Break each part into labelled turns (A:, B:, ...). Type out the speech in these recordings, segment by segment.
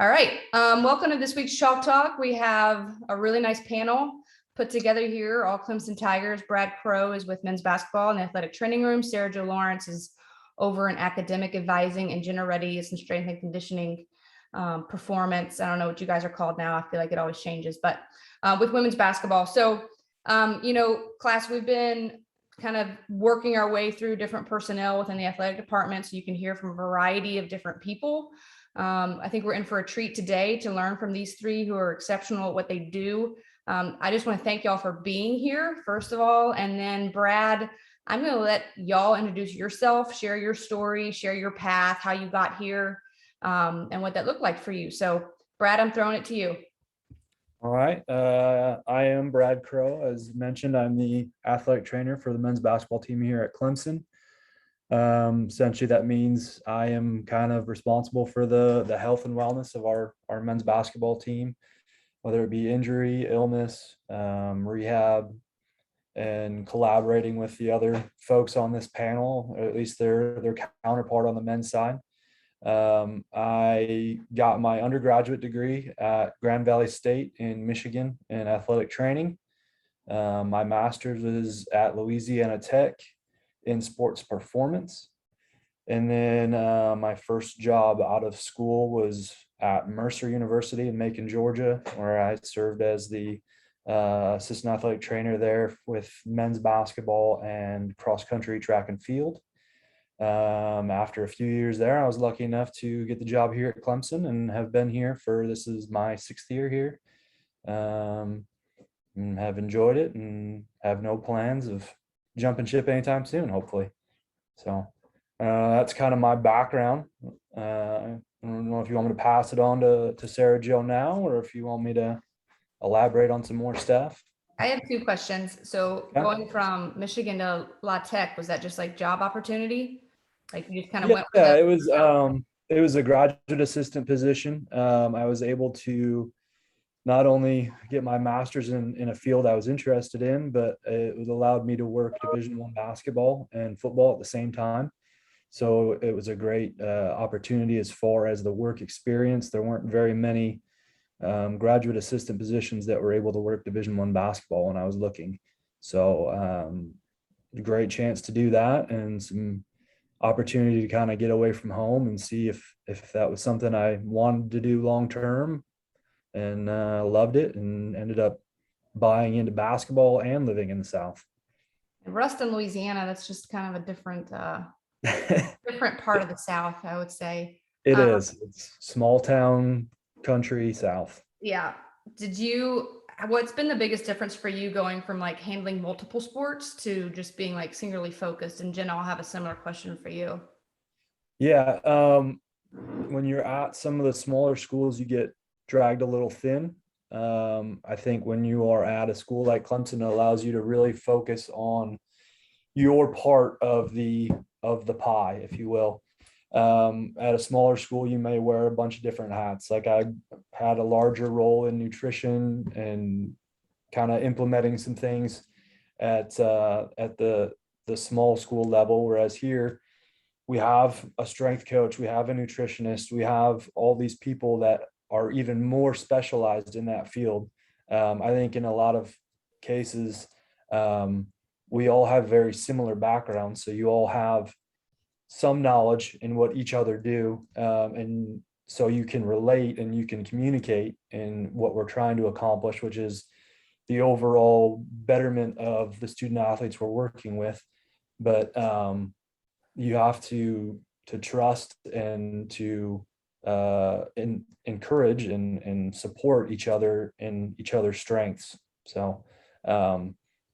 A: All right. Welcome to this week's Chalk Talk. We have a really nice panel put together here. All Clemson Tigers. Brad Crow is with men's basketball in the athletic training room. Sarah Jo Lawrence is over in academic advising, and Jenna Reddy is in strength and conditioning performance. I don't know what you guys are called now. I feel like it always changes, but with women's basketball. So, class, we've been kind of working our way through different personnel within the athletic department, so you can hear from a variety of different people. I think we're in for a treat today to learn from these three who are exceptional at what they do. I just want to thank y'all for being here, first of all. And then Brad, I'm going to let y'all introduce yourself, share your story, share your path, how you got here, and what that looked like for you. So Brad, I'm throwing it to you.
B: All right. I am Brad Crow. As mentioned, I'm the athletic trainer for the men's basketball team here at Clemson. Essentially, that means I am kind of responsible for the health and wellness of our men's basketball team, whether it be injury, illness, rehab, and collaborating with the other folks on this panel, or at least their counterpart on the men's side. I got my undergraduate degree at Grand Valley State in Michigan in athletic training. My master's is at Louisiana Tech in sports performance. And then my first job out of school was at Mercer University in Macon, Georgia, where I served as the assistant athletic trainer there with men's basketball and cross country, track and field. After a few years there, I was lucky enough to get the job here at Clemson and have been here this is my 6th year here. And have enjoyed it and have no plans of jumping ship anytime soon, hopefully. So that's kind of my background. I don't know if you want me to pass it on to Sarah Jo now, or if you want me to elaborate on some more stuff.
A: I have two questions. So going from Michigan to La Tech, was that just like job opportunity? Like you just kind of went with
B: Yeah,
A: it?
B: it was a graduate assistant position. I was able to not only get my master's in a field I was interested in, but it allowed me to work Division I basketball and football at the same time. So it was a great opportunity as far as the work experience. There weren't very many graduate assistant positions that were able to work Division I basketball when I was looking. So great chance to do that, and some opportunity to kind of get away from home and see if that was something I wanted to do long term, and loved it, and ended up buying into basketball and living in the South.
A: Ruston, Louisiana, that's just kind of a different different part of the South, I would say.
B: It is. It's small town, country South.
A: Yeah. What's been the biggest difference for you going from like handling multiple sports to just being like singularly focused? And Jen, I'll have a similar question for you.
B: Yeah. When you're at some of the smaller schools, you get dragged a little thin. I think when you are at a school like Clemson, it allows you to really focus on your part of the pie, if you will. At a smaller school, you may wear a bunch of different hats. Like I had a larger role in nutrition and kind of implementing some things at the small school level, whereas here we have a strength coach, we have a nutritionist, we have all these people that are even more specialized in that field. I think in a lot of cases, we all have very similar backgrounds. So you all have some knowledge in what each other do. And so you can relate and you can communicate in what we're trying to accomplish, which is the overall betterment of the student athletes we're working with. But you have to trust and to encourage and support each other in each other's strengths. So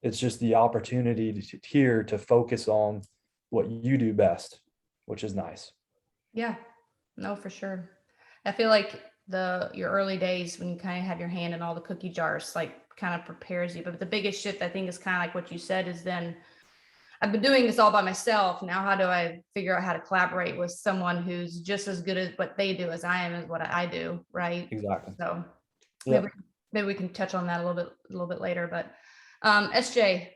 B: it's just the opportunity here to focus on what you do best, which is nice.
A: Yeah, no, for sure. I feel like your early days when you kind of have your hand in all the cookie jars, like kind of prepares you. But the biggest shift I think is kind of like what you said is then I've been doing this all by myself. Now, how do I figure out how to collaborate with someone who's just as good at what they do as I am as what I do, right?
B: Exactly.
A: So
B: Yeah.
A: maybe we can touch on that a little bit later. But SJ.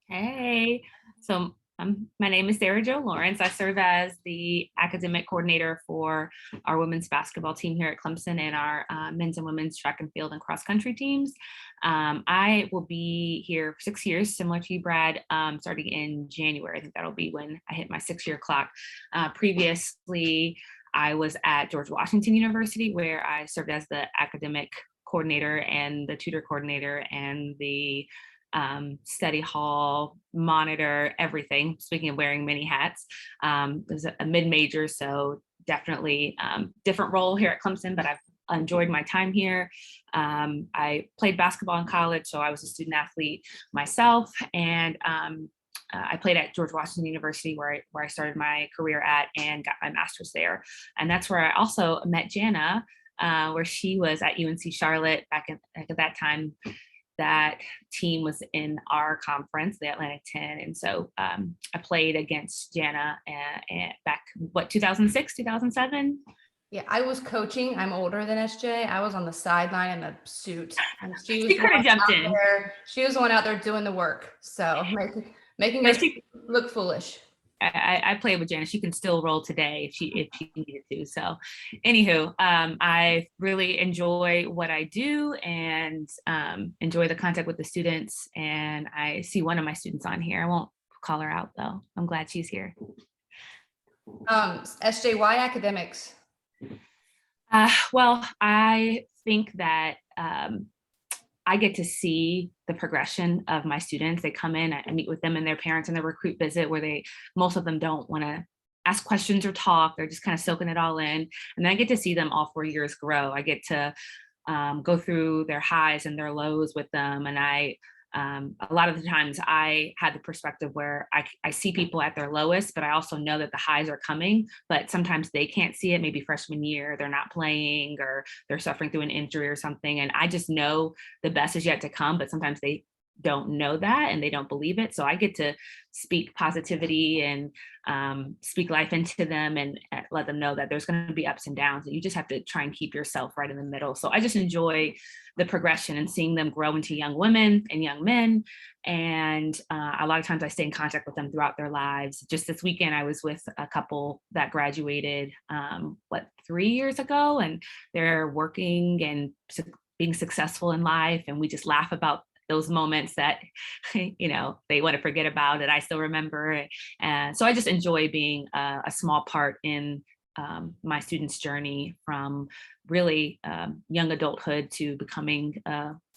C: Hey, so My name is Sarah Jo Lawrence. I serve as the academic coordinator for our women's basketball team here at Clemson and our men's and women's track and field and cross country teams. I will be here for 6 years, similar to you, Brad, starting in January. I think that'll be when I hit my 6-year clock. Previously, I was at George Washington University, where I served as the academic coordinator and the tutor coordinator and the study hall monitor, everything. Speaking of wearing many hats, it was a mid-major, so definitely different role here at Clemson, but I've enjoyed my time here. I played basketball in college, so I was a student athlete myself, and I played at George Washington University, where I started my career at and got my master's there. And that's where I also met Jana, where she was at UNC Charlotte back at that time. That team was in our conference, the Atlantic 10. And so I played against Jana back, 2006, 2007?
A: Yeah, I was coaching. I'm older than SJ. I was on the sideline in a suit. And she
C: She could have jumped in.
A: She was the one out there doing the work. So making us look foolish.
C: I played with Jana. She can still roll today if she needed to. So anywho, I really enjoy what I do and enjoy the contact with the students. And I see one of my students on here. I won't call her out though. I'm glad she's here.
A: SJ, why academics?
C: Well, I think that I get to see the progression of my students. They come in, I meet with them and their parents in the recruit visit, where most of them don't want to ask questions or talk. They're just kind of soaking it all in. And then I get to see them all 4 years grow. I get to go through their highs and their lows with them. And a lot of the times I had the perspective where I see people at their lowest, but I also know that the highs are coming, but sometimes they can't see it. Maybe freshman year, they're not playing or they're suffering through an injury or something. And I just know the best is yet to come, but sometimes they don't know that and they don't believe it. So I get to speak positivity and speak life into them and let them know that there's going to be ups and downs. And you just have to try and keep yourself right in the middle. So I just enjoy the progression and seeing them grow into young women and young men. And a lot of times I stay in contact with them throughout their lives. Just this weekend, I was with a couple that graduated, 3 years ago, and they're working and being successful in life. And we just laugh about those moments that, they want to forget about it. I still remember. And so I just enjoy being a small part in my students' journey from really young adulthood to becoming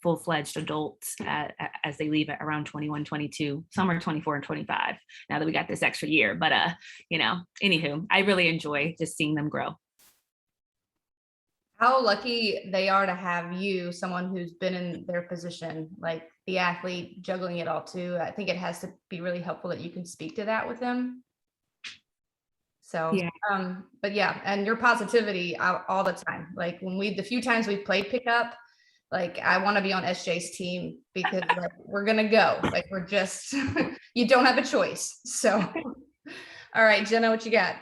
C: full-fledged adults as they leave at around 21, 22. Some are 24 and 25 now that we got this extra year. But, anywho, I really enjoy just seeing them grow.
A: How lucky they are to have you, someone who's been in their position, like the athlete juggling it all too. I think it has to be really helpful that you can speak to that with them. So, yeah. But yeah, and your positivity all the time. Like the few times we've played pickup, like I want to be on SJ's team because like, we're going to go, like we're just, you don't have a choice. So, all right, Jenna, what you got?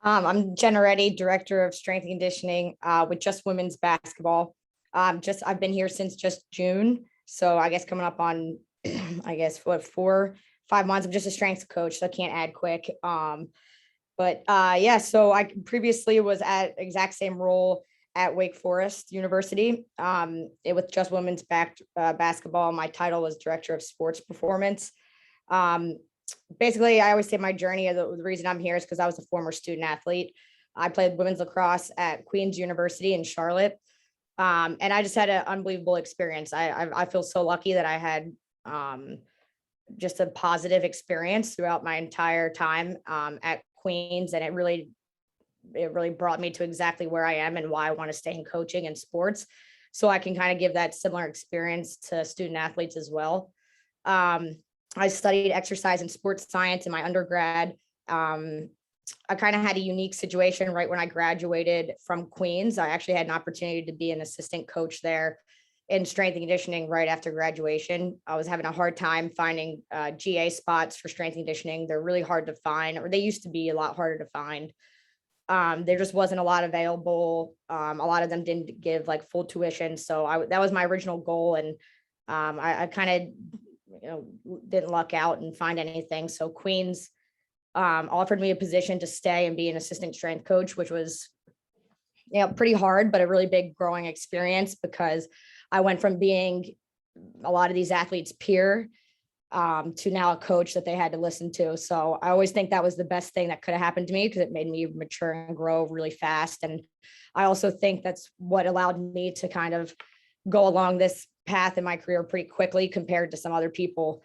D: I'm Jenna Reddy, Director of Strength and Conditioning with Just Women's Basketball. I've been here since just June. So I guess coming up on, 4-5 months. I'm just a strength coach, so I can't add quick. So I previously was at exact same role at Wake Forest University with Just Women's Basketball. My title was Director of Sports Performance. Basically, I always say my journey, the reason I'm here is because I was a former student athlete. I played women's lacrosse at Queen's University in Charlotte. And I just had an unbelievable experience. I feel so lucky that I had just a positive experience throughout my entire time at Queen's. And it really brought me to exactly where I am and why I want to stay in coaching and sports. So I can kind of give that similar experience to student athletes as well. I studied exercise and sports science in my undergrad. I kind of had a unique situation right when I graduated from Queens. I actually had an opportunity to be an assistant coach there in strength and conditioning right after graduation. I was having a hard time finding GA spots for strength and conditioning. They're really hard to find, or they used to be a lot harder to find. There just wasn't a lot available. A lot of them didn't give like full tuition. So that was my original goal. And I kind of didn't luck out and find anything. So Queens offered me a position to stay and be an assistant strength coach, which was pretty hard, but a really big growing experience, because I went from being a lot of these athletes' peer to now a coach that they had to listen to. So I always think that was the best thing that could have happened to me, because it made me mature and grow really fast. And I also think that's what allowed me to kind of go along this path in my career pretty quickly compared to some other people.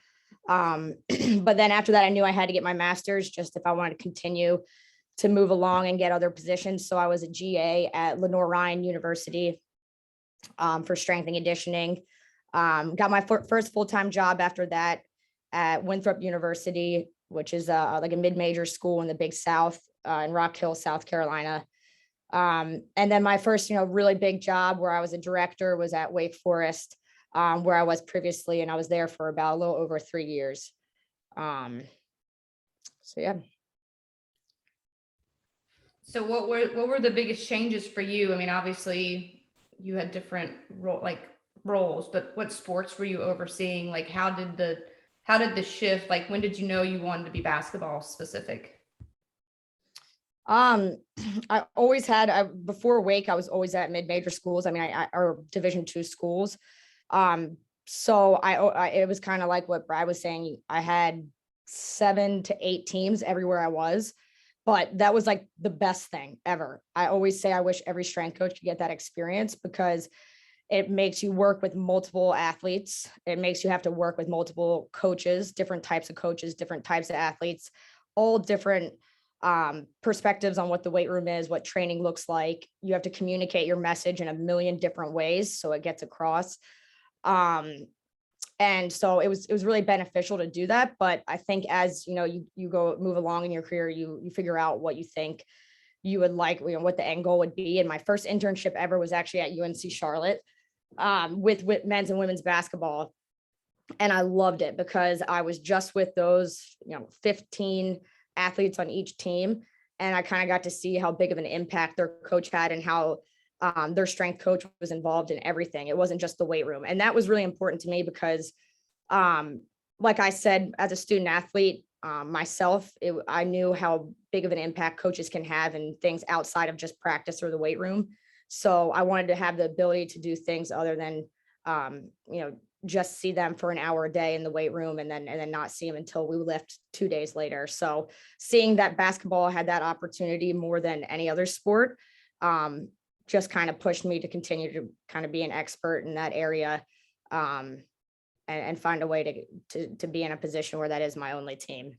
D: But then after that, I knew I had to get my master's just if I wanted to continue to move along and get other positions. So I was a GA at Lenore Ryan University for strength and conditioning. Got my first full-time job after that at Winthrop University, which is like a mid-major school in the Big South in Rock Hill, South Carolina. And then my first, really big job where I was a director was at Wake Forest, where I was previously, and I was there for about a little over 3 years. So yeah.
A: So what were the biggest changes for you? I mean, obviously you had different roles, but what sports were you overseeing? Like, how did the shift, like, when did you know you wanted to be basketball specific?
D: I always had, before Wake, I was always at mid-major schools. I mean, or Division II schools. So it was kind of like what Brad was saying. I had 7 to 8 teams everywhere I was, but that was like the best thing ever. I always say I wish every strength coach could get that experience, because it makes you work with multiple athletes. It makes you have to work with multiple coaches, different types of coaches, different types of athletes, all different perspectives on what the weight room is, what training looks like. You have to communicate your message in a million different ways so it gets across. And so it was really beneficial to do that. But I think as you move along in your career, you figure out what you think you would like, what the end goal would be. And my first internship ever was actually at UNC Charlotte with men's and women's basketball. And I loved it because I was just with those 15 athletes on each team. And I kind of got to see how big of an impact their coach had, and how their strength coach was involved in everything. It wasn't just the weight room. And that was really important to me because, like I said, as a student athlete myself, I knew how big of an impact coaches can have in things outside of just practice or the weight room. So I wanted to have the ability to do things other than, just see them for an hour a day in the weight room and then not see them until we left 2 days later. So seeing that basketball had that opportunity more than any other sport, just kind of pushed me to continue to kind of be an expert in that area, and find a way to be in a position where that is my only team.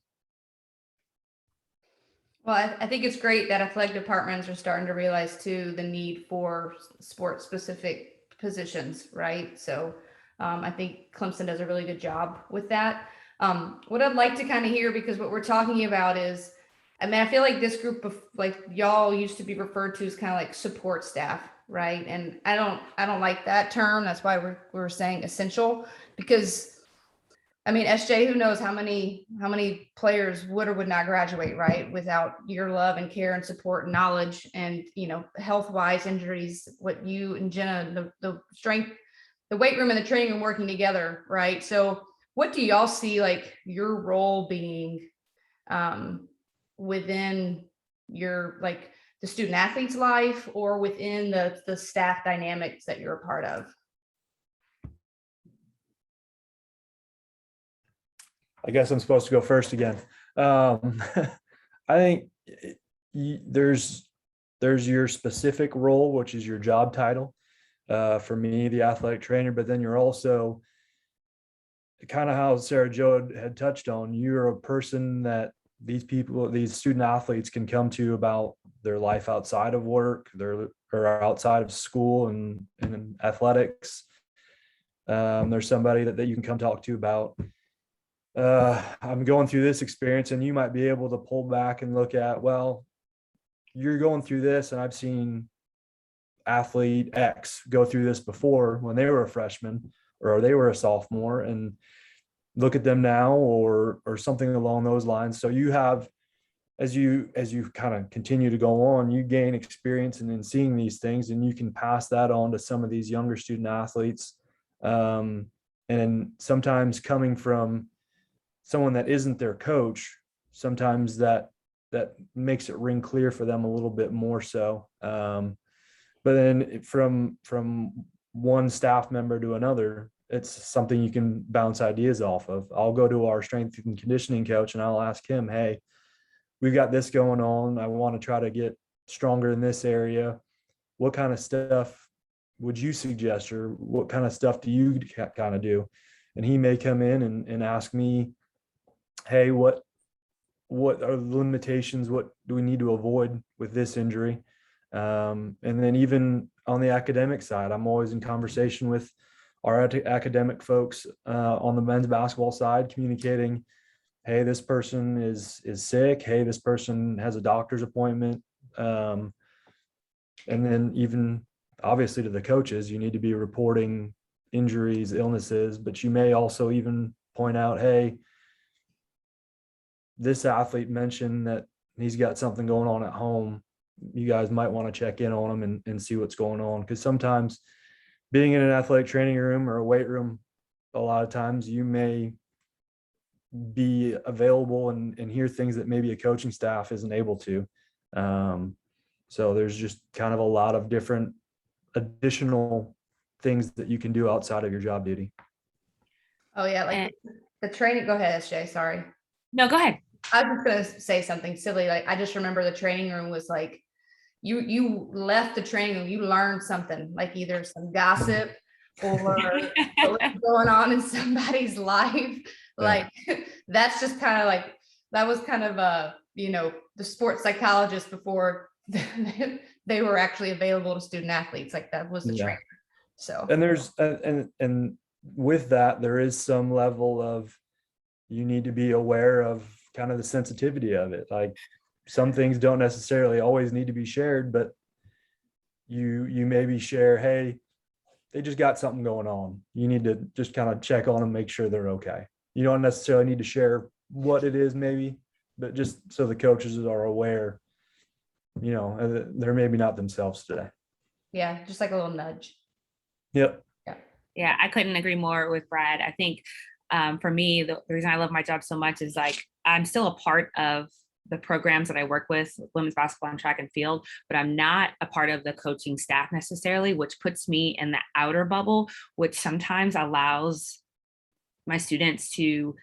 A: Well, I think it's great that athletic departments are starting to realize too the need for sport specific positions, right? So I think Clemson does a really good job with that. What I'd like to kind of hear, because what we're talking about is, I mean, I feel like this group of y'all used to be referred to as kind of like support staff, right? And I don't like that term. That's why we're saying essential, because I mean, SJ, who knows how many players would or would not graduate, right, without your love and care and support and knowledge and health wise injuries, what you and Jenna, the strength, the weight room and the training room working together, right? So what do y'all see like your role being within your the student athlete's life, or within the staff dynamics that you're a part of?
B: I guess I'm supposed to go first again. I think there's your specific role, which is your job title. For me, the athletic trainer, but then you're also kind of how Sarah Jo had touched on, you're a person that these student athletes can come to about their life outside of work, or outside of school and athletics. There's somebody that you can come talk to about, I'm going through this experience, and you might be able to pull back and look at, well, you're going through this, and I've seen athlete X go through this before when they were a freshman or they were a sophomore, and look at them now, or something along those lines. So you have, as you kind of continue to go on, you gain experience and in seeing these things, and you can pass that on to some of these younger student athletes. And sometimes coming from someone that isn't their coach, sometimes that makes it ring clear for them a little bit more so. But then from one staff member to another, it's something you can bounce ideas off of. I'll go to our strength and conditioning coach and I'll ask him, hey, we've got this going on. I want to try to get stronger in this area. What kind of stuff would you suggest, or what kind of stuff do you kind of do? And he may come in and ask me, hey, what are the limitations? What do we need to avoid with this injury? And then even on the academic side, I'm always in conversation with our academic folks on the men's basketball side, communicating, hey, this person is sick. Hey, this person has a doctor's appointment. And then even obviously to the coaches, you need to be reporting injuries, illnesses, but you may also even point out, hey, this athlete mentioned that he's got something going on at home. You guys might want to check in on him and see what's going on. Because sometimes being in an athletic training room or a weight room, a lot of times you may be available and hear things that maybe a coaching staff isn't able to. So there's just kind of a lot of different additional things that you can do outside of your job duty.
A: Oh yeah, like the training. Go ahead, SJ. Sorry.
C: No, go ahead.
A: I was just gonna say something silly. Like I just remember the training room was like, you left the training room, you learned something, like either some gossip or what was going on in somebody's life. Like that's just kind of like, that was kind of the sports psychologist before they were actually available to student athletes. Like that was the trainer. So
B: and there's and with that, there is some level of, you need to be aware of kind of the sensitivity of it. Like some things don't necessarily always need to be shared, but you maybe share, hey, they just got something going on. You need to just kind of check on them, make sure they're okay. You don't necessarily need to share what it is maybe, but just so the coaches are aware, they're maybe not themselves today.
A: yeah, just like a little nudge.
B: Yep.
C: Yeah, I couldn't agree more with Brad. I think for me, the reason I love my job so much is like, I'm still a part of the programs that I work with, women's basketball and track and field, but I'm not a part of the coaching staff necessarily, which puts me in the outer bubble, which sometimes allows my students to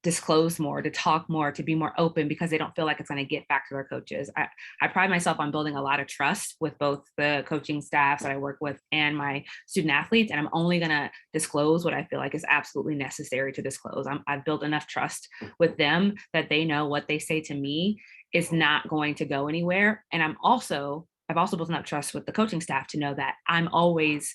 C: disclose more, to talk more, to be more open, because they don't feel like it's going to get back to their coaches. I pride myself on building a lot of trust with both the coaching staffs that I work with and my student athletes. And I'm only going to disclose what I feel like is absolutely necessary to disclose. I've built enough trust with them that they know what they say to me is not going to go anywhere. And I've also built enough trust with the coaching staff to know that I'm always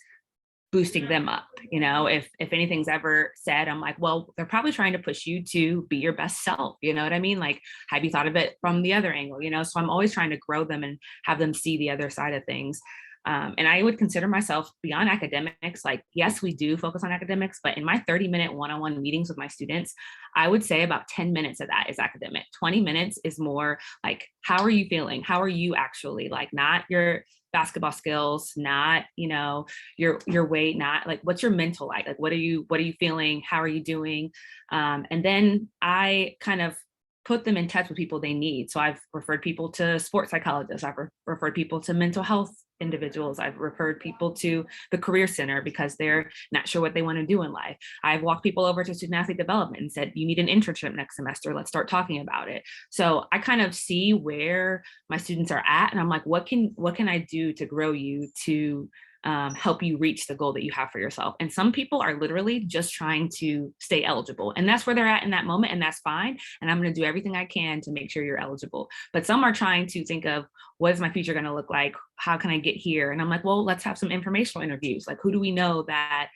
C: boosting them up. If anything's ever said, I'm like, well, they're probably trying to push you to be your best self. You know what I mean? Like, have you thought of it from the other angle? So I'm always trying to grow them and have them see the other side of things. And I would consider myself beyond academics. Like, yes, we do focus on academics, but in my 30-minute one-on-one meetings with my students, I would say about 10 minutes of that is academic. 20 minutes is more like, how are you feeling? How are you actually, like, not your basketball skills, not, your weight, not like, what's your mental like what are you feeling? How are you doing? And then I kind of put them in touch with people they need. So I've referred people to sports psychologists. I've referred people to mental health individuals. I've referred people to the Career Center because they're not sure what they want to do in life. I've walked people over to student athlete development and said, you need an internship next semester. Let's start talking about it. So I kind of see where my students are at. And I'm like, what can I do to grow you, to help you reach the goal that you have for yourself? And some people are literally just trying to stay eligible. And that's where they're at in that moment. And that's fine. And I'm going to do everything I can to make sure you're eligible. But some are trying to think of, what is my future going to look like? How can I get here? And I'm like, well, let's have some informational interviews. Like, who do we know that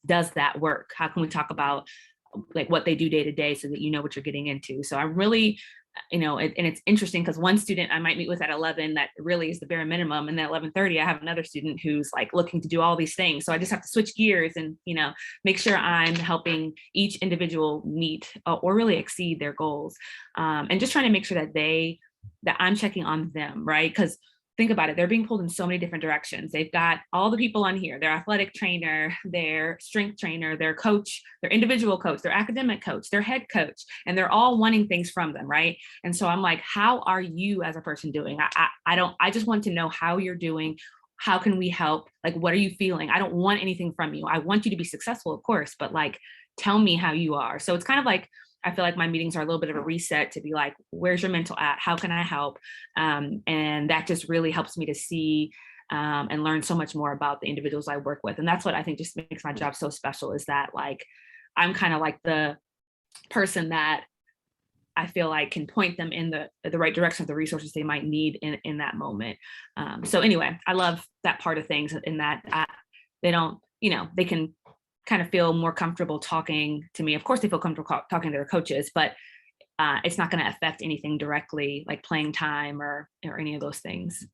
C: does that work? How can we talk about like what they do day to day so that you know what you're getting into? So I really, and it's interesting because one student I might meet with at 11, that really is the bare minimum. And then at 11:30, I have another student who's like looking to do all these things. So I just have to switch gears and, make sure I'm helping each individual meet or really exceed their goals. And just trying to make sure that I'm checking on them, right? Because think about it, they're being pulled in so many different directions. They've got all the people on here, their athletic trainer, their strength trainer, their coach, their individual coach, their academic coach, their head coach, and they're all wanting things from them, right? And so I'm like, how are you as a person doing? I just want to know how you're doing. How can we help? Like, what are you feeling? I don't want anything from you. I want you to be successful, of course, but like, tell me how you are. So it's kind of like, I feel like my meetings are a little bit of a reset to be like, where's your mental at? How can I help? And that just really helps me to see and learn so much more about the individuals I work with. And that's what I think just makes my job so special, is that like, I'm kind of like the person that I feel like can point them in the right direction of the resources they might need in that moment. So anyway, I love that part of things, in that they don't, they can kind of feel more comfortable talking to me. Of course, they feel comfortable talking to their coaches, but it's not going to affect anything directly, like playing time or any of those things.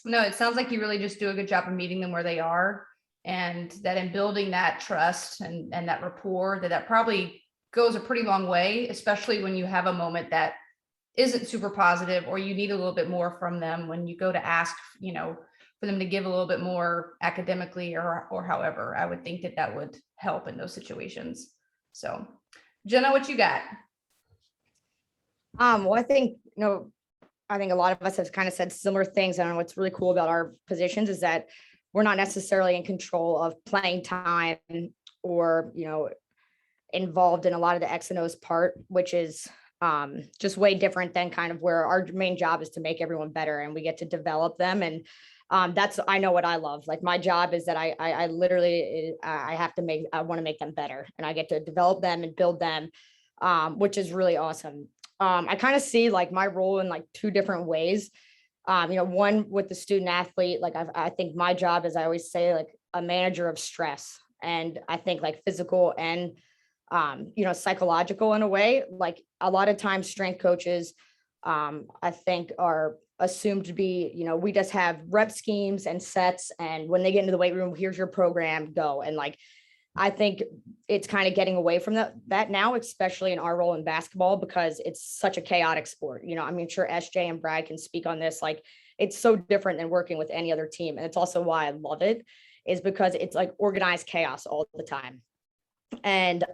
A: No, it sounds like you really just do a good job of meeting them where they are, and that in building that trust and that rapport, that probably goes a pretty long way, especially when you have a moment that isn't super positive, or you need a little bit more from them when you go to ask, for them to give a little bit more academically or however. I would think that would help in those situations. So Jenna, what you got?
D: Well, I think, I think a lot of us have kind of said similar things. And what's really cool about our positions is that we're not necessarily in control of playing time or, involved in a lot of the X and O's part, which is just way different than kind of where our main job is to make everyone better, and we get to develop them. And I know what I love. Like, my job is that I literally, I want to make them better, and I get to develop them and build them, which is really awesome. I kind of see like my role in like two different ways. One with the student athlete, like I think my job is, I always say, like a manager of stress. And I think like physical and, psychological in a way. Like, a lot of times strength coaches, I think, are assumed to be, we just have rep schemes and sets, and when they get into the weight room, here's your program, go. And like, I think it's kind of getting away from that now, especially in our role in basketball, because it's such a chaotic sport. Sure SJ and Brad can speak on this. Like, it's so different than working with any other team. And it's also why I love it, is because it's like organized chaos all the time. And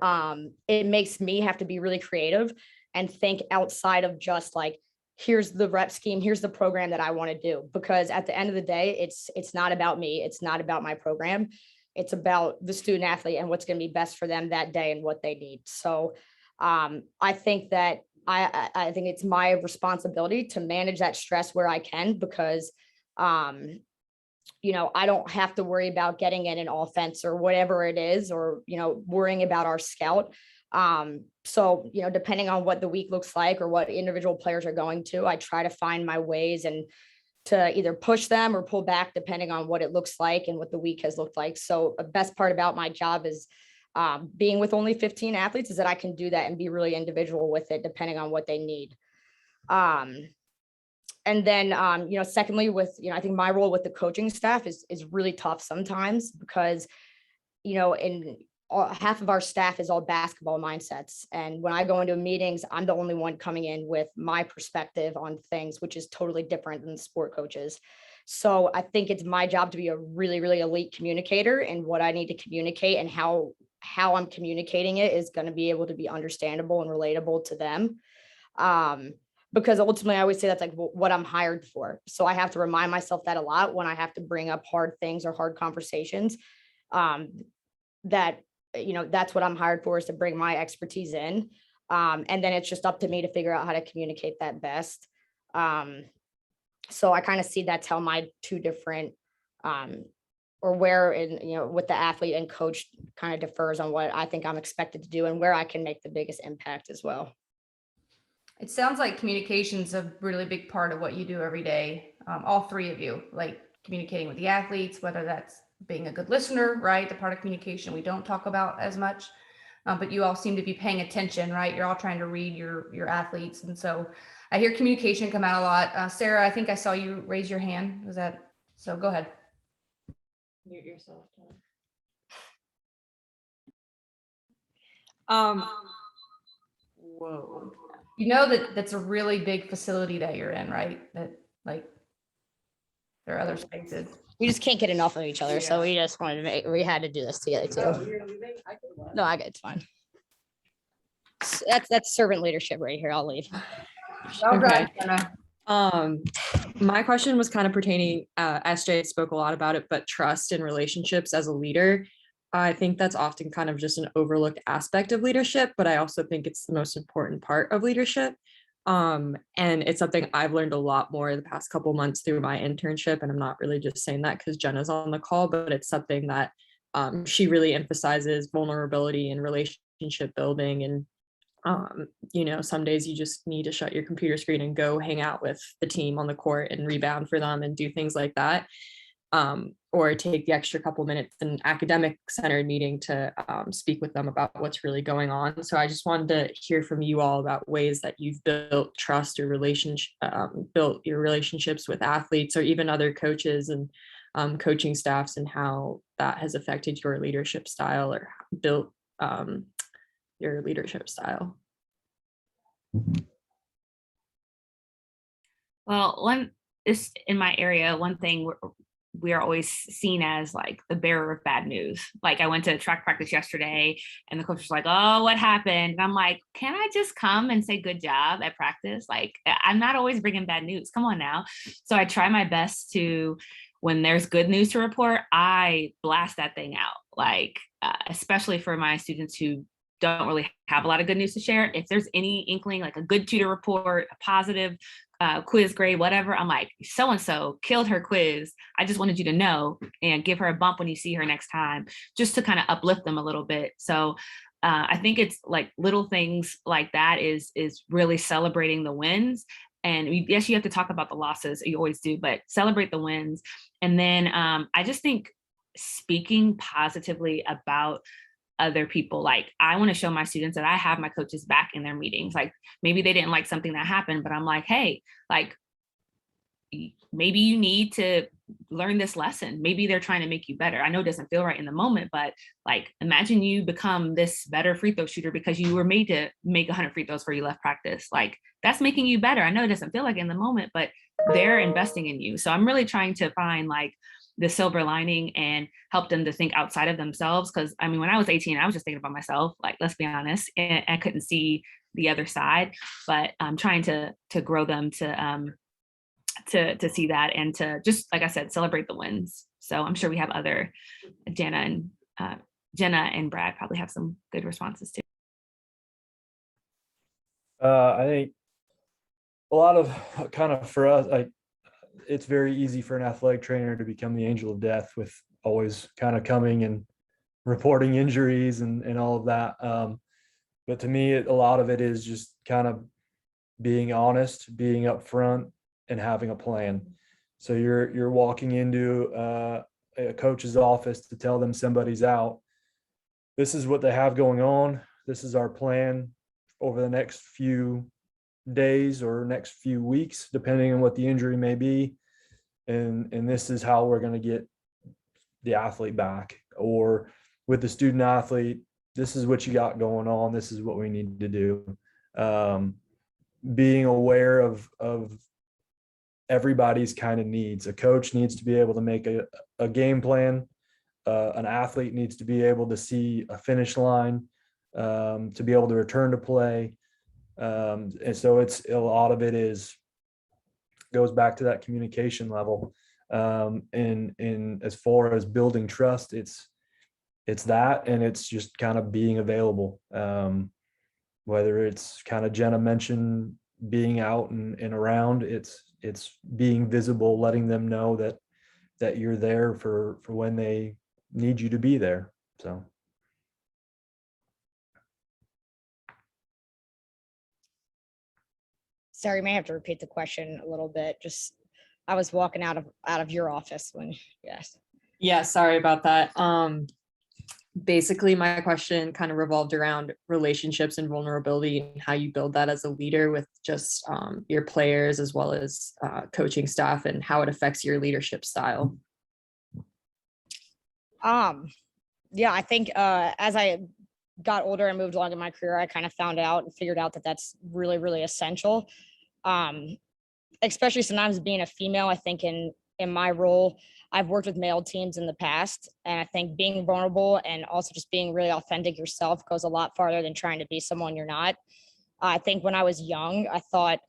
D: it makes me have to be really creative and think outside of just like, here's the rep scheme, here's the program that I want to do. Because at the end of the day, it's not about me. It's not about my program. It's about the student athlete and what's going to be best for them that day and what they need. So I think that I think it's my responsibility to manage that stress where I can, because I don't have to worry about getting in an offense or whatever it is, or, worrying about our scout. So, depending on what the week looks like or what individual players are going to, I try to find my ways and to either push them or pull back, depending on what it looks like and what the week has looked like. So the best part about my job is being with only 15 athletes, is that I can do that and be really individual with it, depending on what they need. And then, secondly, with, I think my role with the coaching staff is really tough sometimes, because, half of our staff is all basketball mindsets. And when I go into meetings, I'm the only one coming in with my perspective on things, which is totally different than the sport coaches. So I think it's my job to be a really, really elite communicator, and what I need to communicate and how I'm communicating it is going to be able to be understandable and relatable to them. Because ultimately, I always say that's like what I'm hired for. So I have to remind myself that a lot when I have to bring up hard things or hard conversations, that, that's what I'm hired for, is to bring my expertise in. And then it's just up to me to figure out how to communicate that best. So I kind of see that's how my two different, or where in, with the athlete and coach kind of differs on what I think I'm expected to do and where I can make the biggest impact as well.
A: It sounds like communication's a really big part of what you do every day. All three of you, like communicating with the athletes, whether that's being a good listener, right? The part of communication we don't talk about as much, but you all seem to be paying attention, right? You're all trying to read your athletes. And so I hear communication come out a lot. Sarah, I think I saw you raise your hand. Was that, so go ahead.
E: Mute yourself. Whoa.
A: You know that's a really big facility that you're in, right? That, like, there are other spaces.
D: We just can't get enough of each other, so we just wanted to we had to do this together too. No, I get it's fine. That's servant leadership right here. I'll leave.
A: All right,
F: Okay.
A: Jenna.
F: My question was kind of pertaining, SJ spoke a lot about it, but trust and relationships as a leader. I think that's often kind of just an overlooked aspect of leadership, but I also think it's the most important part of leadership. And it's something I've learned a lot more the past couple months through my internship. And I'm not really just saying that because Jenna's on the call, but it's something that she really emphasizes vulnerability and relationship building. And some days you just need to shut your computer screen and go hang out with the team on the court and rebound for them and do things like that. Or take the extra couple minutes in an academic centered meeting to speak with them about what's really going on. So I just wanted to hear from you all about ways that you've built trust or built your relationships with athletes or even other coaches and coaching staffs, and how that has affected your leadership style or built your leadership style.
C: Well, in my area, one thing we are always seen as like the bearer of bad news. Like I went to track practice yesterday and the coach was like, "Oh, what happened?" And I'm like, "Can I just come and say good job at practice? Like I'm not always bringing bad news. Come on now." So I try my best to, when there's good news to report, I blast that thing out. Like especially for my students who don't really have a lot of good news to share. If there's any inkling, like a good tutor report, a positive quiz grade, whatever, I'm like, so-and-so killed her quiz. I just wanted you to know, and give her a bump when you see her next time, just to kind of uplift them a little bit. So I think it's like little things like that is really celebrating the wins. And yes, you have to talk about the losses, you always do, but celebrate the wins. And then I just think speaking positively about other people. Like I want to show my students that I have my coaches back in their meetings. Like maybe they didn't like something that happened, but I'm like, hey, like maybe you need to learn this lesson. Maybe they're trying to make you better. I know it doesn't feel right in the moment, but like imagine you become this better free throw shooter because you were made to make 100 free throws before you left practice. Like that's making you better. I know it doesn't feel like in the moment, but they're investing in you. So I'm really trying to find like the silver lining and help them to think outside of themselves. Cause I mean, when I was 18, I was just thinking about myself, like, let's be honest, and I couldn't see the other side, but I'm trying to grow them to see that and to just, like I said, celebrate the wins. So I'm sure we have other Jenna and Brad probably have some good responses too.
B: I think a lot of kind of for us, like it's very easy for an athletic trainer to become the angel of death with always kind of coming and reporting injuries and all of that. But to me, a lot of it is just kind of being honest, being upfront, and having a plan. So you're walking into a coach's office to tell them somebody's out. This is what they have going on. This is our plan over the next few days or next few weeks, depending on what the injury may be. And this is how we're going to get the athlete back. Or with the student athlete, this is what you got going on. This is what we need to do. Being aware of everybody's kind of needs. A coach needs to be able to make a game plan. An athlete needs to be able to see a finish line, to be able to return to play. And so it's a lot of it goes back to that communication level. And as far as building trust, it's that, and it's just kind of being available. Whether it's kind of Jenna mentioned being out and around, it's being visible, letting them know that you're there for when they need you to be there. So.
D: Sorry, may have to repeat the question a little bit. Just, I was walking out of your office when, yes.
F: Yeah, sorry about that. Basically, my question kind of revolved around relationships and vulnerability and how you build that as a leader with just your players as well as coaching staff, and how it affects your leadership style.
D: Yeah, I think as I got older and moved along in my career, I kind of found out and figured out that that's really, really essential. Especially sometimes being a female, I think in in my role, I've worked with male teams in the past, and I think being vulnerable and also just being really authentic yourself goes a lot farther than trying to be someone you're not. I think when I was young, I thought,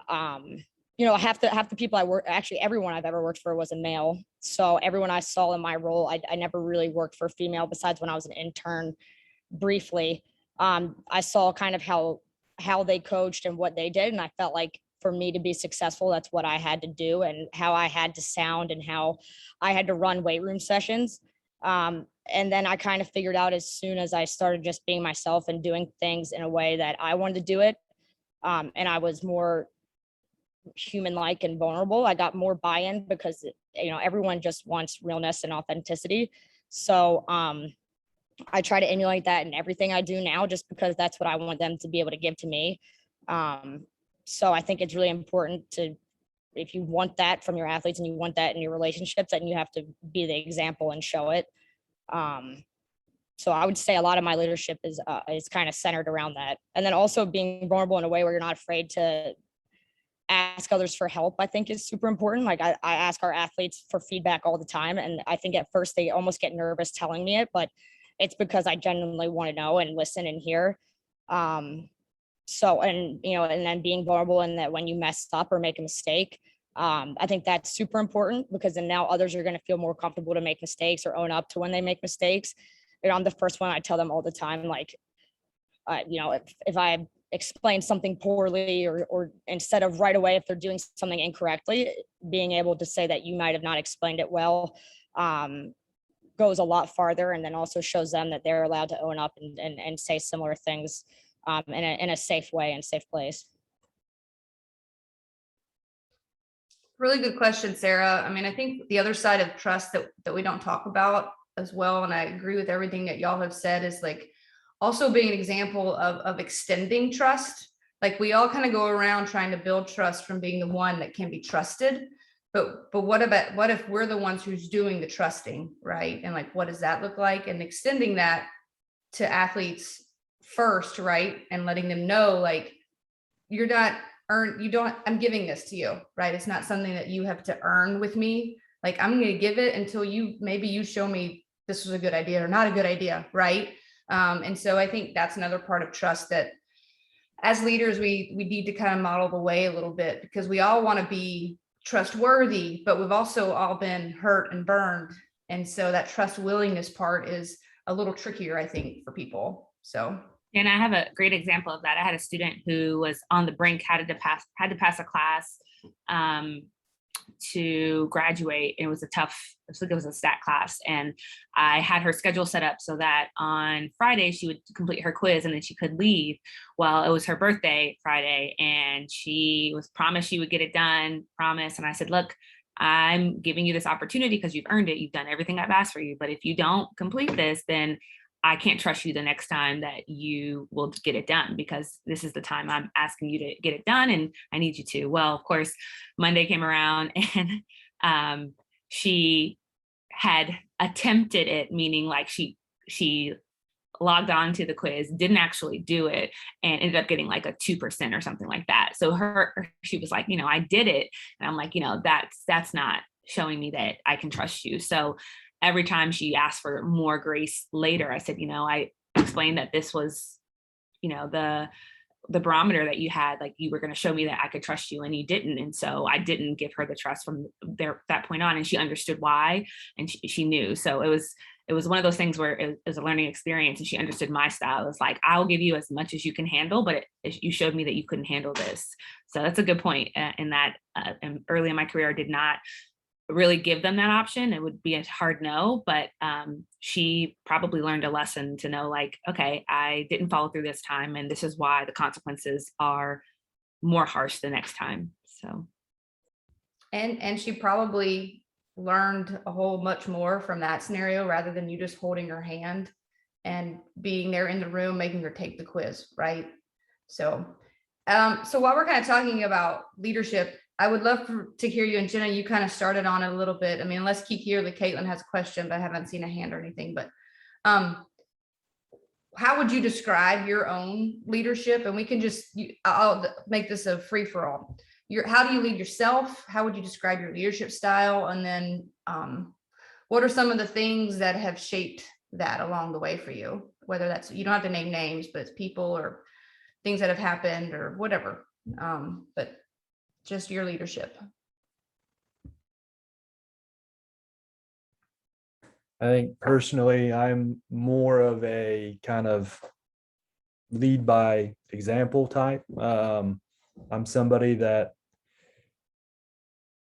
D: half the people I work, actually everyone I've ever worked for was a male. So everyone I saw in my role, I never really worked for a female besides when I was an intern briefly. I saw kind of how they coached and what they did, and I felt like for me to be successful, that's what I had to do and how I had to sound and how I had to run weight room sessions. And then I kind of figured out as soon as I started just being myself and doing things in a way that I wanted to do it, and I was more human-like and vulnerable, I got more buy-in because everyone just wants realness and authenticity. So I try to emulate that in everything I do now, just because that's what I want them to be able to give to me. So I think it's really important to, if you want that from your athletes and you want that in your relationships, then you have to be the example and show it. So I would say a lot of my leadership is kind of centered around that. And then also being vulnerable in a way where you're not afraid to ask others for help, I think is super important. Like I ask our athletes for feedback all the time. And I think at first they almost get nervous telling me it, but it's because I genuinely want to know and listen and hear. And then being vulnerable and that when you mess up or make a mistake, I think that's super important because then now others are going to feel more comfortable to make mistakes or own up to when they make mistakes. I'm the first one, I tell them all the time, like, if I explain something poorly or instead of right away, if they're doing something incorrectly, being able to say that you might have not explained it well, goes a lot farther, and then also shows them that they're allowed to own up and say similar things in a safe way and safe place.
A: Really good question, Sarah. I mean, I think the other side of trust that we don't talk about as well, and I agree with everything that y'all have said, is like also being an example of extending trust. Like we all kind of go around trying to build trust from being the one that can be trusted. But what if we're the ones who's doing the trusting, right? And like, what does that look like? And extending that to athletes first, right? And letting them know, like, I'm giving this to you, right? It's not something that you have to earn with me. Like, I'm going to give it until maybe you show me this was a good idea or not a good idea, right? And so I think that's another part of trust that as leaders, we need to kind of model the way a little bit, because we all want to be trustworthy, but we've also all been hurt and burned. And so that trust willingness part is a little trickier, I think, for people. So.
C: And I have a great example of that. I had a student who was on the brink, had to pass a class to graduate. It was it was a stat class. And I had her schedule set up so that on Friday she would complete her quiz and then she could leave. Well, it was her birthday Friday and she was promised she would get it done, promise. And I said, look, I'm giving you this opportunity because you've earned it. You've done everything I've asked for you. But if you don't complete this, then I can't trust you the next time that you will get it done, because this is the time I'm asking you to get it done and I need you to. Well, of course, Monday came around and she had attempted it, meaning like she logged on to the quiz, didn't actually do it, and ended up getting like a 2% or something like that. So she was like, I did it. And I'm like, that's not showing me that I can trust you. So every time she asked for more grace later, I said, I explained that this was, the barometer that you had, like you were going to show me that I could trust you and you didn't. And so I didn't give her the trust from that point on. And she understood why, and she knew. So it was one of those things where it was a learning experience and she understood my style. It was like, I'll give you as much as you can handle, but you showed me that you couldn't handle this. So that's a good point in that early in my career, I did not really give them that option. It would be a hard no, but she probably learned a lesson to know, like, okay, I didn't follow through this time, and this is why the consequences are more harsh the next time. So,
A: and she probably learned a whole much more from that scenario rather than you just holding her hand and being there in the room, making her take the quiz, right? So, so while we're kind of talking about leadership, I would love to hear you, and Jenna, you kind of started on it a little bit. I mean, unless Kiki or Caitlin has a question, but I haven't seen a hand or anything, but how would you describe your own leadership? And we can I'll make this a free for all. how do you lead yourself? How would you describe your leadership style? And then what are some of the things that have shaped that along the way for you? Whether that's, you don't have to name names, but it's people or things that have happened or whatever. But just your leadership.
B: I think personally, I'm more of a kind of lead by example type. I'm somebody that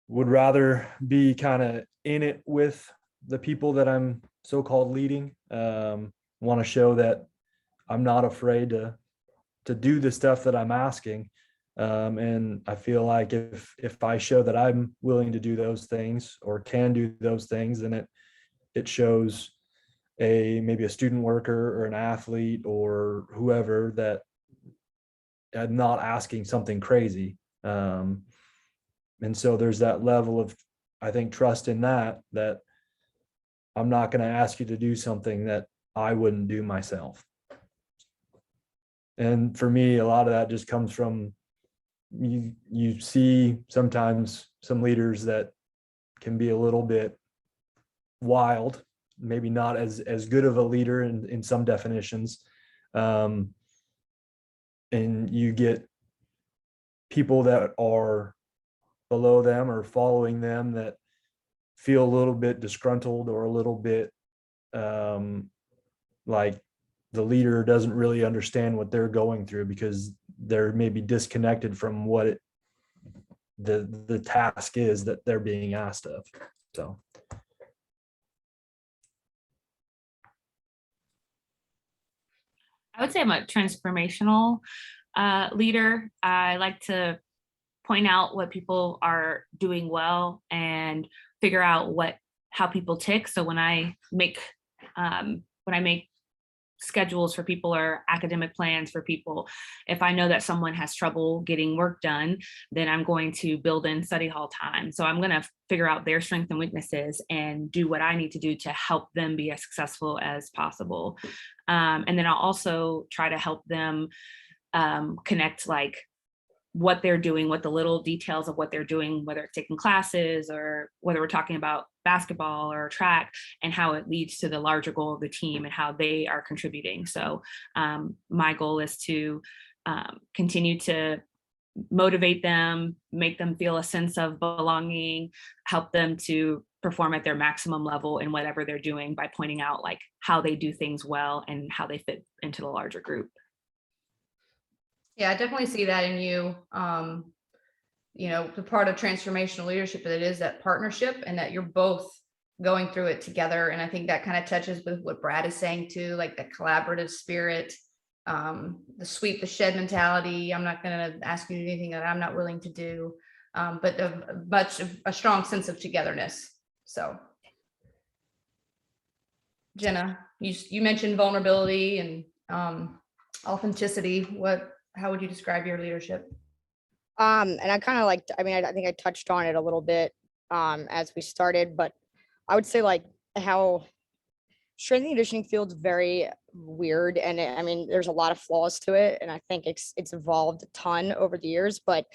B: would rather be kind of in it with the people that I'm so-called leading. Want to show that I'm not afraid to do the stuff that I'm asking. And I feel like if I show that I'm willing to do those things or can do those things, then it shows maybe a student worker or an athlete or whoever that I'm not asking something crazy. And so there's that level of, I think, trust in that I'm not going to ask you to do something that I wouldn't do myself. And for me, a lot of that just comes from you see sometimes some leaders that can be a little bit wild, maybe not as good of a leader in some definitions. And you get people that are below them or following them that feel a little bit disgruntled or a little bit like the leader doesn't really understand what they're going through because they're maybe disconnected from what the task is that they're being asked of. So
C: I would say I'm a transformational leader. I like to point out what people are doing well and figure out how people tick. So when I make schedules for people or academic plans for people, if I know that someone has trouble getting work done, then I'm going to build in study hall time. So I'm going to figure out their strengths and weaknesses and do what I need to do to help them be as successful as possible. And then I'll also try to help them connect like what they're doing, what the little details of what they're doing, whether it's taking classes or whether we're talking about basketball or track, and how it leads to the larger goal of the team and how they are contributing. So my goal is to continue to motivate them, make them feel a sense of belonging, help them to perform at their maximum level in whatever they're doing by pointing out like how they do things well and how they fit into the larger group.
A: Yeah, I definitely see that in you. The part of transformational leadership that it is that partnership and that you're both going through it together. And I think that kind of touches with what Brad is saying too, like the collaborative spirit, the sweep the shed mentality. I'm not going to ask you to do anything that I'm not willing to do, but a strong sense of togetherness. So Jenna, you mentioned vulnerability and authenticity. How would you describe your leadership?
D: And I kind of I think I touched on it a little bit as we started, but I would say like how strength and conditioning field's very weird. And there's a lot of flaws to it. And I think it's evolved a ton over the years. But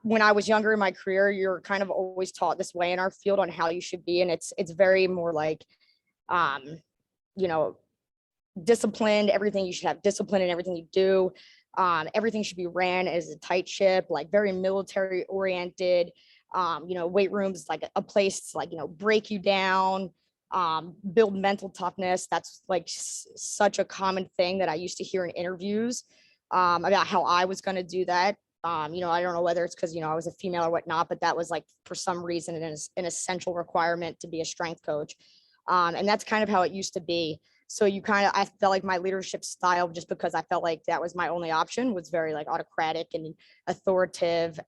D: when I was younger in my career, you're kind of always taught this way in our field on how you should be. And it's very more like, disciplined, everything. You should have discipline in everything you do. Everything should be ran as a tight ship, like very military oriented. Weight rooms like a place to, like, break you down, build mental toughness. That's like such a common thing that I used to hear in interviews about how I was going to do that. I don't know whether it's because, I was a female or whatnot, but that was like for some reason an essential requirement to be a strength coach. And that's kind of how it used to be. So I felt like my leadership style, just because I felt like that was my only option, was very like autocratic and authoritative,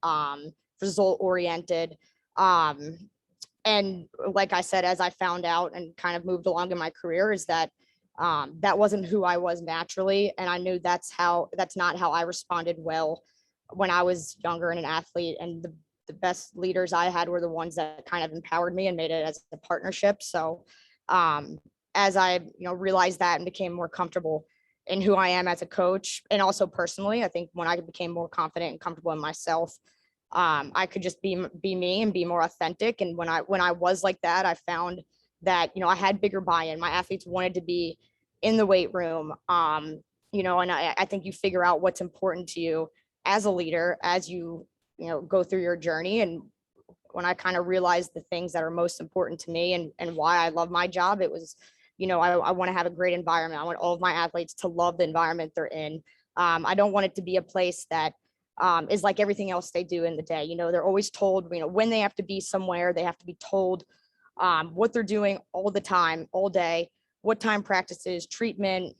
D: result oriented. And like I said, as I found out and kind of moved along in my career, is that that wasn't who I was naturally. And I knew that's not how I responded well when I was younger and an athlete. And the best leaders I had were the ones that kind of empowered me and made it as a partnership. So as I realized that and became more comfortable in who I am as a coach, and also personally, I think when I became more confident and comfortable in myself, I could just be me and be more authentic. And when I was like that, I found that, you know, I had bigger buy-in. My athletes wanted to be in the weight room. You know, and I think you figure out what's important to you as a leader as you know, go through your journey. And when I kind of realized the things that are most important to me and why I love my job, it was, you know, I want to have a great environment. I want all of my athletes to love the environment they're in. I don't want it to be a place that is like everything else they do in the day. You know, they're always told, you know, when they have to be somewhere, they have to be told what they're doing all the time, all day, what time practices, treatment.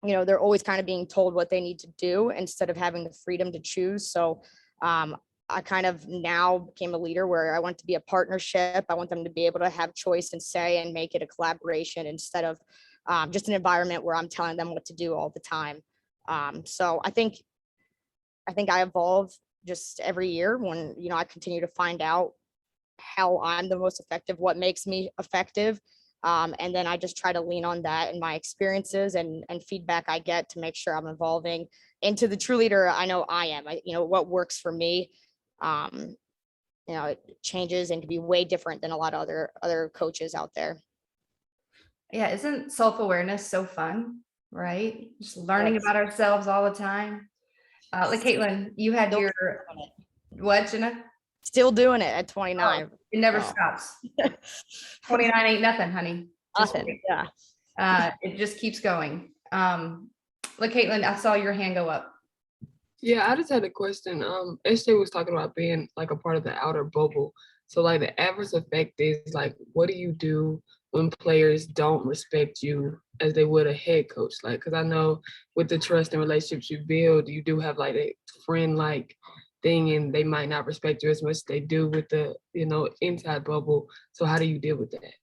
D: You know, they're always kind of being told what they need to do instead of having the freedom to choose. So I kind of now became a leader where I want to be a partnership. I want them to be able to have choice and say and make it a collaboration instead of just an environment where I'm telling them what to do all the time. So I think I evolve just every year when, you know, I continue to find out how I'm the most effective, what makes me effective. And then I just try to lean on that and my experiences and feedback I get to make sure I'm evolving into the true leader I know I am. You know, what works for me, you know, it changes and can be way different than a lot of other coaches out there.
A: Yeah, isn't self-awareness so fun, right? Just learning
D: Yes.
A: about ourselves all the time. Like Caitlin, you had
D: Still
A: your,
D: doing it.
A: what, Jenna?
D: Still doing it at 29.
A: It never
D: Oh.
A: stops. 29 ain't nothing, honey. Just
D: Nothing.
A: wait.
D: Yeah.
A: It just keeps going. Like Caitlin, I saw your hand go up.
G: Yeah, I just had a question. SJ was talking about being like a part of the outer bubble. So like the adverse effect is like, what do you do when players don't respect you as they would a head coach? Like, because I know with the trust and relationships you build, you do have like a friend-like thing, and they might not respect you as much as they do with the, you know, inside bubble. So how do you deal with that?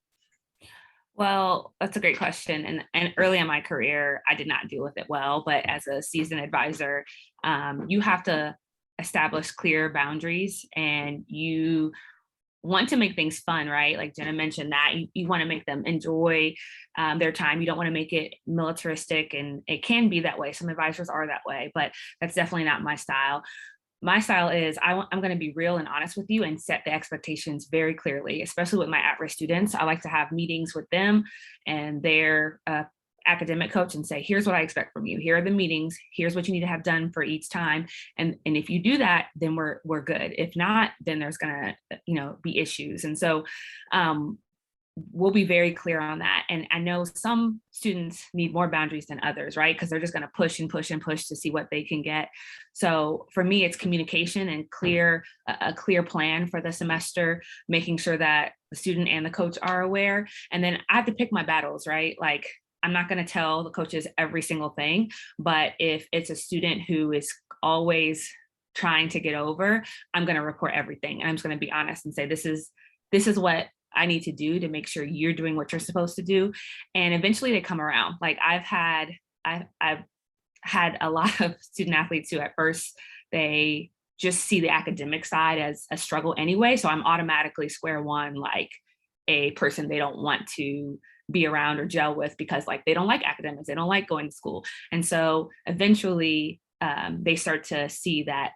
C: Well, that's a great question. And early in my career, I did not deal with it well. But as a seasoned advisor, you have to establish clear boundaries, and you want to make things fun, right? Like Jenna mentioned that you want to make them enjoy their time. You don't want to make it militaristic, and it can be that way. Some advisors are that way, but that's definitely not my style. My style is I'm going to be real and honest with you and set the expectations very clearly, especially with my at-risk students. I like to have meetings with them and their academic coach and say, here's what I expect from you. Here are the meetings. Here's what you need to have done for each time. And if you do that, then we're good. If not, then there's going to, you know, be issues. And so we'll be very clear on that. And I know some students need more boundaries than others, right? Because they're just going to push and push and push to see what they can get. So for me, it's communication and a clear plan for the semester, making sure that the student and the coach are aware. And then I have to pick my battles, right? Like, I'm not going to tell the coaches every single thing, but if it's a student who is always trying to get over, I'm going to report everything. And I'm just going to be honest and say, this is what I need to do to make sure you're doing what you're supposed to do. And eventually they come around. Like I've had a lot of student athletes who at first they just see the academic side as a struggle anyway. So I'm automatically square one, like a person they don't want to be around or gel with because like they don't like academics, they don't like going to school. And so eventually they start to see that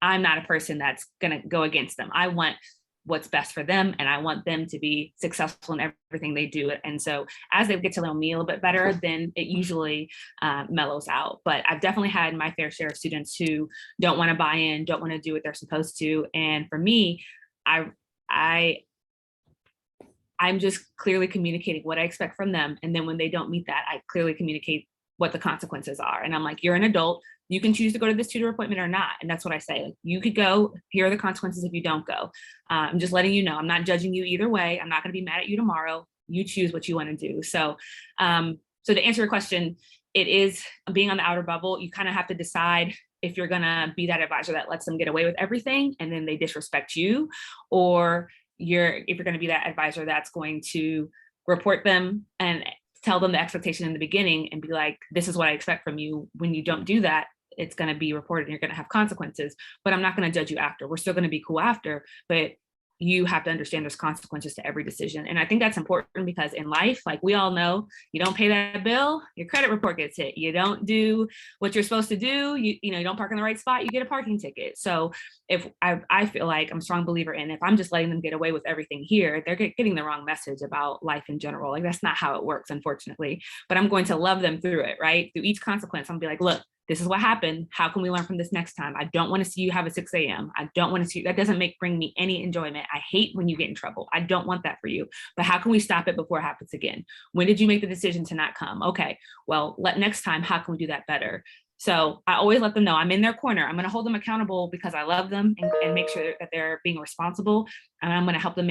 C: I'm not a person that's going to go against them. I want what's best for them, and I want them to be successful in everything they do. And so as they get to know me a little bit better, then it usually mellows out. But I've definitely had my fair share of students who don't want to buy in, don't want to do what they're supposed to. And for me, I'm just clearly communicating what I expect from them. And then when they don't meet that, I clearly communicate what the consequences are. And I'm like, you're an adult. You can choose to go to this tutor appointment or not. And that's what I say. Like, you could go. Here are the consequences if you don't go. I'm just letting you know. I'm not judging you either way. I'm not going to be mad at you tomorrow. You choose what you want to do. So to answer your question, it is being on the outer bubble. You kind of have to decide if you're going to be that advisor that lets them get away with everything and then they disrespect you, or if you're going to be that advisor that's going to report them and tell them the expectation in the beginning and be like, this is what I expect from you. When you don't do that, it's going to be reported and you're going to have consequences, but I'm not going to judge you after. We're still going to be cool after, but you have to understand there's consequences to every decision. And I think that's important because in life, like we all know, you don't pay that bill, your credit report gets hit. You don't do what you're supposed to do, you know, you don't park in the right spot, you get a parking ticket. So if I feel like I'm a strong believer in, if I'm just letting them get away with everything here, they're getting the wrong message about life in general. Like that's not how it works, unfortunately. But I'm going to love them through it, right? Through each consequence, I'm gonna be like, look, this is what happened. How can we learn from this next time? I don't want to see you have a 6 a.m. I don't want to see, that doesn't bring me any enjoyment. I hate when you get in trouble. I don't want that for you, but how can we stop it before it happens again? When did you make the decision to not come? Okay, well, next time, how can we do that better? So I always let them know I'm in their corner. I'm going to hold them accountable because I love them and make sure that they're being responsible. And I'm going to help them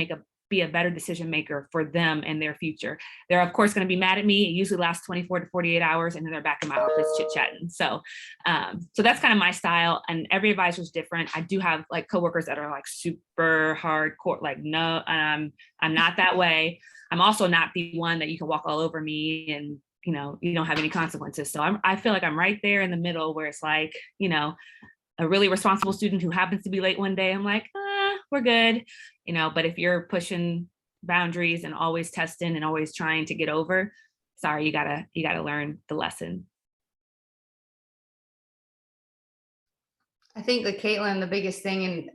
C: be a better decision maker for them and their future. They're of course going to be mad at me. It usually lasts 24 to 48 hours and then they're back in my office chit chatting. So that's kind of my style, and every advisor is different. I do have like coworkers that are like super hardcore, like no, I'm not that way. I'm also not the one that you can walk all over me and you know, you don't have any consequences. So I feel like I'm right there in the middle where it's like, you know, a really responsible student who happens to be late one day, I'm like, we're good, you know, but if you're pushing boundaries and always testing and always trying to get over, sorry, you gotta learn the lesson.
A: I think that Caitlin, the biggest thing, and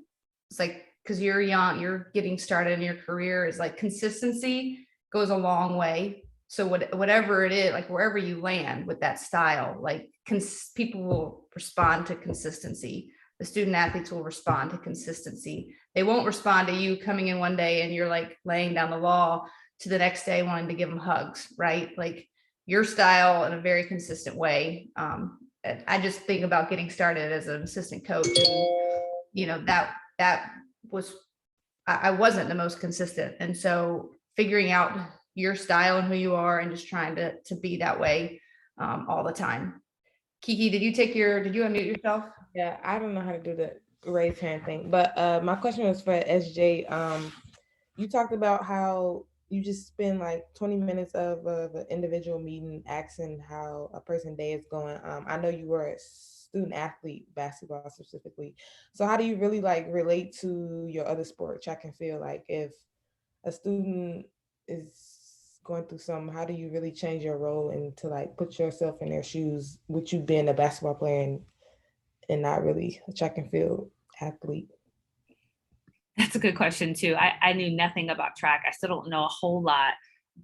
A: it's like, because you're young, you're getting started in your career, is like consistency goes a long way. So whatever it is, like wherever you land with that style, like people will respond to consistency. The student athletes will respond to consistency. They won't respond to you coming in one day and you're like laying down the law to the next day wanting to give them hugs, right? Like your style in a very consistent way. I just think about getting started as an assistant coach, and you know, that was, I wasn't the most consistent. And so figuring out your style and who you are and just trying to be that way all the time. Kiki, did you unmute yourself?
H: Yeah, I don't know how to do the raise hand thing, but my question was for SJ. You talked about how you just spend like 20 minutes of the individual meeting asking how a person's day is going. I know you were a student athlete, basketball specifically. So how do you really like relate to your other sport, track and field? Like if a student is going through something, how do you really change your role and to like put yourself in their shoes with you being a basketball player and not really a track and field athlete?
C: That's a good question too. I knew nothing about track. I still don't know a whole lot,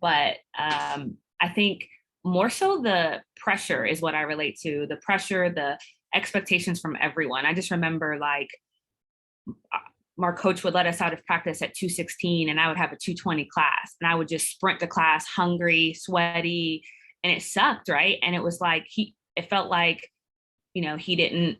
C: but I think more so the pressure is what I relate to. The pressure, the expectations from everyone. I just remember like our coach would let us out of practice at 2:16 and I would have a 2:20 class and I would just sprint to class hungry, sweaty, and it sucked, right? And it was like, it felt like, you know, he didn't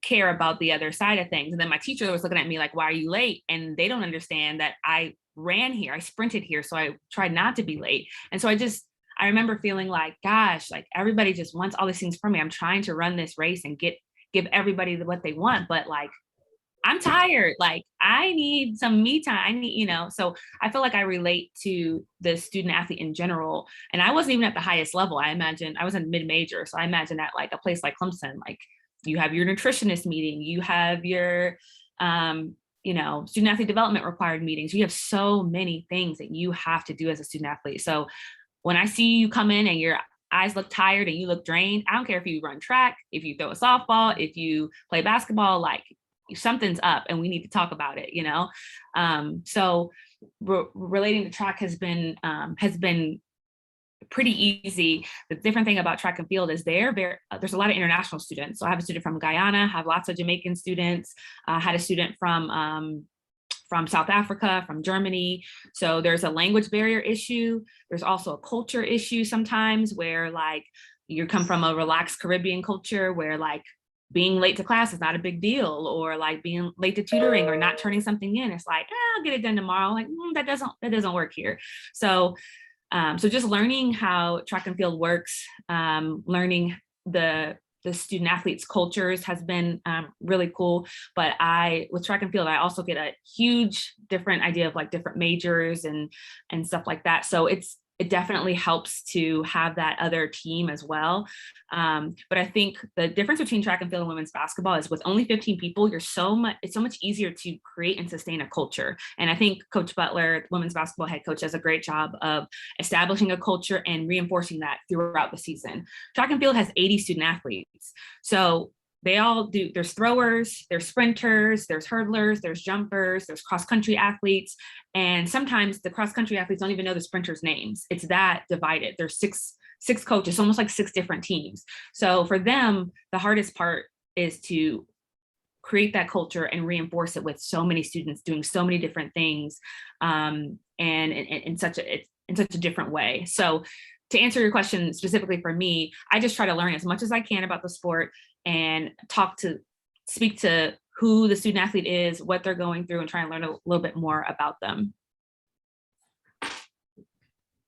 C: care about the other side of things. And then my teacher was looking at me like, why are you late? And they don't understand that I ran here, I sprinted here. So I tried not to be late. And so I remember feeling like, gosh, like everybody just wants all these things from me. I'm trying to run this race and give everybody what they want, but like, I'm tired. Like I need some me time. I need, you know, so I feel like I relate to the student athlete in general. And I wasn't even at the highest level. I imagine I was in mid-major. So I imagine at like a place like Clemson, like you have your nutritionist meeting, you have your, you know, student athlete development required meetings. You have so many things that you have to do as a student athlete. So when I see you come in and your eyes look tired and you look drained, I don't care if you run track, if you throw a softball, if you play basketball, like something's up and we need to talk about it, you know? So relating to track has been pretty easy. The different thing about track and field is there's a lot of international students. So I have a student from Guyana, have lots of Jamaican students, had a student from South Africa, from Germany. So there's a language barrier issue. There's also a culture issue sometimes where like you come from a relaxed Caribbean culture where like being late to class is not a big deal, or like being late to tutoring or not turning something in. It's like, I'll get it done tomorrow. Like that doesn't work here. So just learning how track and field works, learning the student athletes cultures has been really cool. But with track and field, I also get a huge different idea of like different majors and stuff like that. So it definitely helps to have that other team as well. But I think the difference between track and field and women's basketball is with only 15 people, it's so much easier to create and sustain a culture. And I think Coach Butler, women's basketball head coach, does a great job of establishing a culture and reinforcing that throughout the season. Track and field has 80 student athletes. So they all do, there's throwers, there's sprinters, there's hurdlers, there's jumpers, there's cross-country athletes. And sometimes the cross-country athletes don't even know the sprinters' names. It's that divided. There's six coaches, almost like 6 different teams. So for them, the hardest part is to create that culture and reinforce it with so many students doing so many different things, and in such a different way. So to answer your question specifically for me, I just try to learn as much as I can about the sport and speak to who the student athlete is, what they're going through, and try and learn a little bit more about them.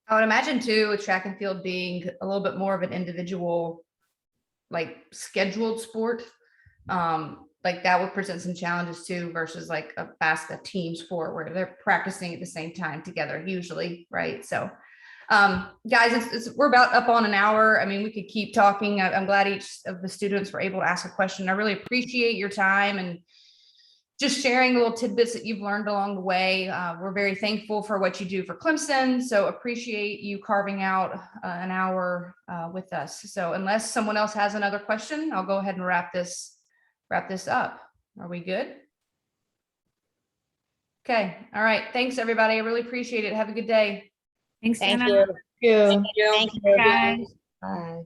A: I would imagine too, with track and field being a little bit more of an individual, like scheduled sport, like that would present some challenges too, versus like a team sport where they're practicing at the same time together usually, right? So guys, we're about up on an hour. I mean, we could keep talking. I'm glad each of the students were able to ask a question. I really appreciate your time and just sharing little tidbits that you've learned along the way. We're very thankful for what you do for Clemson. So appreciate you carving out an hour with us. So unless someone else has another question, I'll go ahead and wrap this up. Are we good? Okay. All right. Thanks, everybody. I really appreciate it. Have a good day.
C: Thanks,
D: Thank
C: Anna.
D: you.
H: Yeah.
D: Thank you.
C: Guys.
H: Bye.